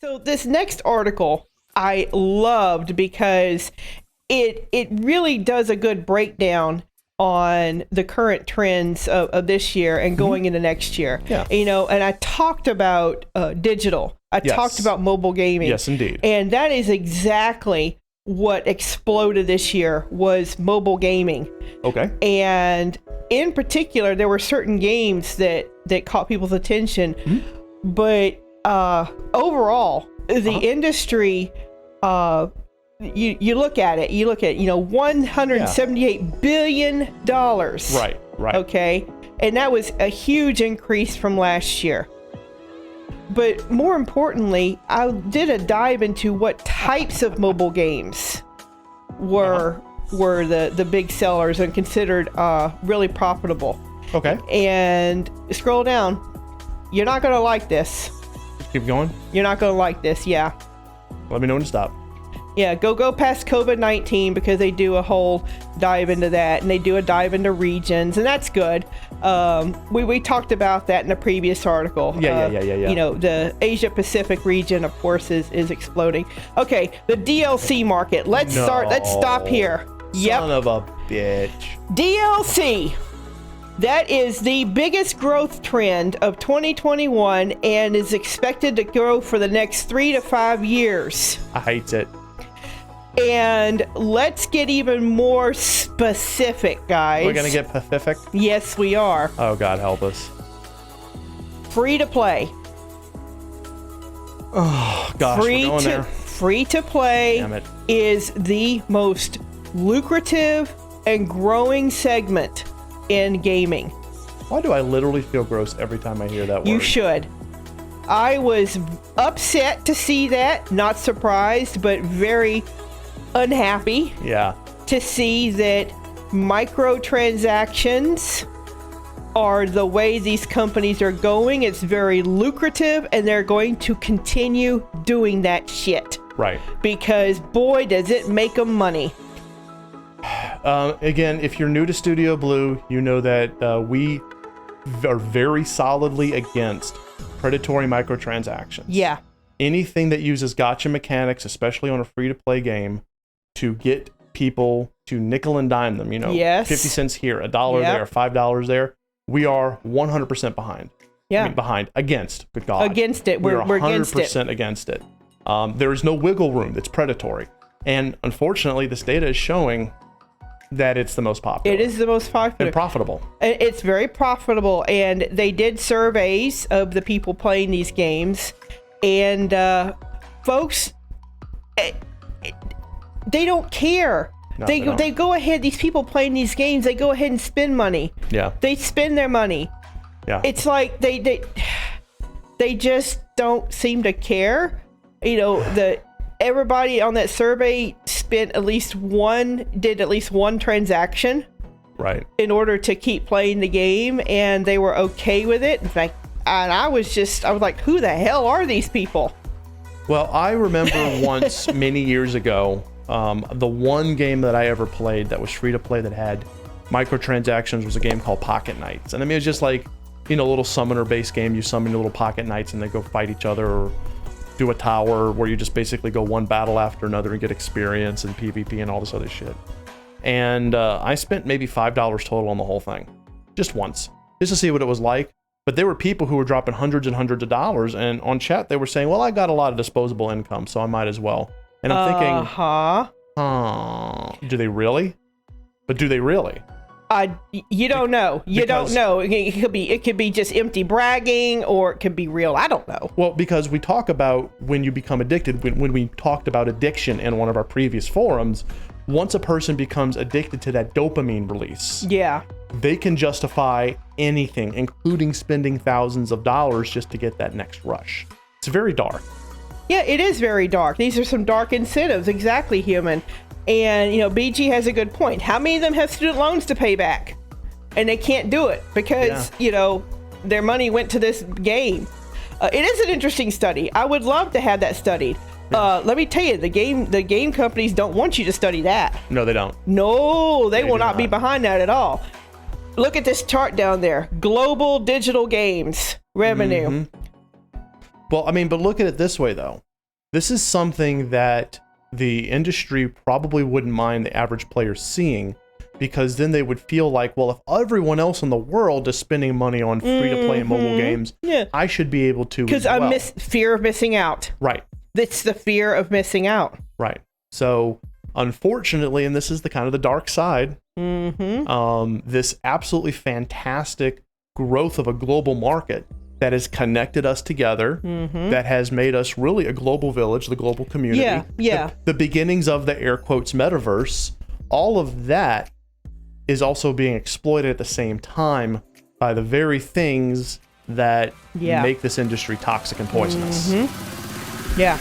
So this next article I loved because it really does a good breakdown on the current trends of this year and going into next year. Yeah. You know, and I talked about digital. I talked about mobile gaming. Yes, indeed. And that is exactly what exploded this year was mobile gaming. Okay. And in particular, there were certain games that caught people's attention. But overall, the industry, you look at it, $178 billion. Right. Okay. And that was a huge increase from last year. But more importantly, I did a dive into what types of mobile games were the big sellers and considered really profitable. Okay. And scroll down. You're not going to like this. Keep going. You're not going to like this, yeah. Let me know when to stop. Yeah, go past COVID-19 because they do a whole dive into that, and they do a dive into regions, and that's good. We talked about that in a previous article. Yeah. You know, the Asia Pacific region, of course, is exploding. Okay, the DLC market. Let's stop here. Son of a bitch. DLC. That is the biggest growth trend of 2021 and is expected to grow for the next 3 to 5 years. I hate it. And let's get even more specific, guys. We're going to get Pacific? Yes, we are. Oh, God, help us. Free to play. Oh, gosh, we're going there. Free to play Damn it. is the most lucrative and growing segment in gaming. Why do I literally feel gross every time I hear that word? You should. I was upset to see that, not surprised, but very unhappy to see that microtransactions are the way these companies are going. It's very lucrative, and they're going to continue doing that shit. Right. Because, boy, does it make them money. Again, if you're new to Studio Blue, you know that we are very solidly against predatory microtransactions. Yeah. Anything that uses gotcha mechanics, especially on a free-to-play game, to get people to nickel and dime them, 50 cents here, $1 there, $5 there, we are 100% behind. Yeah. I mean, behind. Against. Good God. Against it. We're 100% against it. There is no wiggle room that's predatory. And unfortunately, this data is showing that it's the most popular. It is the most popular. And profitable. It's very profitable, and they did surveys of the people playing these games, and folks, they don't care. No, they go ahead, these people playing these games, they go ahead and spend money. Yeah. They spend their money. Yeah. It's like they just don't seem to care. Everybody on that survey did at least one transaction. Right. In order to keep playing the game, and they were okay with it. In fact, and I was like, who the hell are these people? Well, I remember once many years ago, the one game that I ever played that was free to play that had microtransactions was a game called Pocket Knights. And I mean, it was just like, a little summoner based game. You summon your little pocket knights and they go fight each other, or do a tower where you just basically go one battle after another and get experience and PvP and all this other shit. And I spent maybe $5 total on the whole thing. Just once. Just to see what it was like. But there were people who were dropping hundreds and hundreds of dollars, and on chat they were saying, well, I got a lot of disposable income, so I might as well. And I'm thinking, do they really? But do they really? You don't know. You don't know. It could be just empty bragging, or it could be real. I don't know. Well, because we talk about when you become addicted, when we talked about addiction in one of our previous forums, once a person becomes addicted to that dopamine release, they can justify anything, including spending thousands of dollars just to get that next rush. It's very dark. Yeah, it is very dark. These are some dark incentives. Exactly, human. And, BG has a good point. How many of them have student loans to pay back? And they can't do it because, their money went to this game. It is an interesting study. I would love to have that studied. Let me tell you, the game companies don't want you to study that. No, they don't. No, they will not be behind that at all. Look at this chart down there. Global digital games revenue. Mm-hmm. Well, I mean, but look at it this way, though. this is something that the industry probably wouldn't mind the average player seeing, because then they would feel like, well, if everyone else in the world is spending money on free-to-play and mobile games, I should be able to as well. Because fear of missing out. Right. It's the fear of missing out. Right. So, unfortunately, and this is the kind of the dark side, this absolutely fantastic growth of a global market that has connected us together, that has made us really a global village, the global community. The beginnings of the air quotes metaverse, all of that is also being exploited at the same time by the very things that make this industry toxic and poisonous. Yeah.